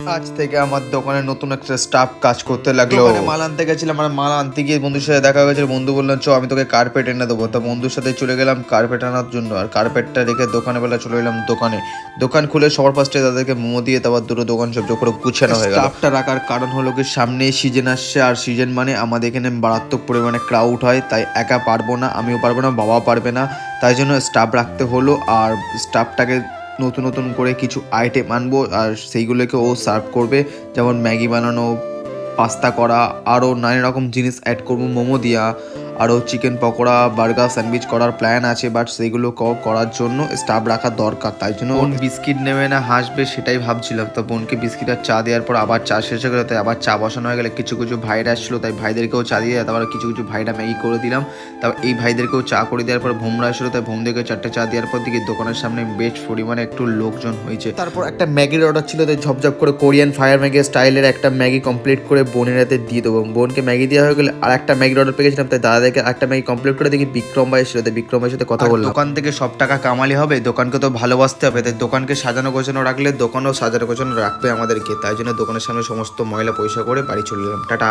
আজ থেকে আমার দোকানে নতুন একটা স্টাফ কাজ করতে লাগলো। দোকানে মাল আনতে গেছিলাম, আমার মাল আনতে গিয়ে বন্ধুর সাথে দেখা হয়েছিল। বন্ধু বললাম চ আমি তোকে কার্পেট এনে দেবো। তো বন্ধুর সাথে চলে গেলাম কার্পেট আনার জন্য। আর কার্পেটটা রেখে দোকানে বেলা চলে এলাম দোকানে। দোকান খুলে সবার ফার্স্টে তাদেরকে মোমো দিয়ে তারপর দুটো দোকান সব করে গুছানো হয়ে গেল। স্টাফটা রাখার কারণ হলো কি সামনেই সিজন আসছে, আর সিজন মানে আমাদের এখানে মারাত্মক পরিমাণে ক্রাউড হয়, তাই একা পারবো না, আমিও পারবো না, বাবাও পারবে না, তাই জন্য স্টাফ রাখতে হলো। আর স্টাফটাকে নতুন নতুন করে কিছু আইটেম আনবো আর সেইগুলোকে ও সার্ভ করবে, যেমন ম্যাগি বানানো, পাস্তা করা, আরও নানা রকম জিনিস অ্যাড করবো মোমো দিয়া, আরও চিকেন পকোড়া, বার্গার, স্যান্ডউইচ করার প্ল্যান আছে। বাট সেইগুলো করার জন্য স্টাফ রাখা দরকার, তাই জন্য বোন বিস্কিট নেবে না হাসবে সেটাই ভাবছিলাম। তো বোনকে বিস্কিট আর চা দেওয়ার পর আবার চা শেষ হয়ে গেলো, তাই আবার চা বসানো হয়ে গেলে কিছু কিছু ভাইরা আসছিলো, তাই ভাইদেরকেও চা দিয়ে তারপর কিছু কিছু ভাইরা ম্যাগি করে দিলাম। তারপর এই ভাইদেরকেও চা করে দেওয়ার পর ভোমরা আসলো, তাই ভোমদেরকে চারটে চা দেওয়ার পর দিকে দোকানের সামনে বেশ পরিমাণে একটু লোকজন হয়েছে। তারপর একটা ম্যাগির অর্ডার ছিল, তাই ঝপঝপ করে কোরিয়ান ফায়ার ম্যাগি স্টাইলের একটা ম্যাগি কমপ্লিট করে বোনের হাতে দিয়ে দেবো। বোনকে ম্যাগি দেওয়া হয়ে গেলে আর একটা ম্যাগির অর্ডার পেয়েছিলাম, তাই দাদাদেরকে একটা ম্যাগি কমপ্লিট করে দেখি বিক্রম ভাই এসেছিল, তাই বিক্রম ভাইয়ের সাথে কথা বললাম। দোকান থেকে সব টাকা কামালি হবে, দোকানকে তো ভালোবাসতে হবে, তাই দোকানকে সাজানো গোছানো রাখলে দোকানও সাজানো গোছানো রাখবে আমাদেরকে, তাই জন্য দোকানের সামনে সমস্ত ময়লা পয়সা করে বাড়ি চলে এলাম। টাটা।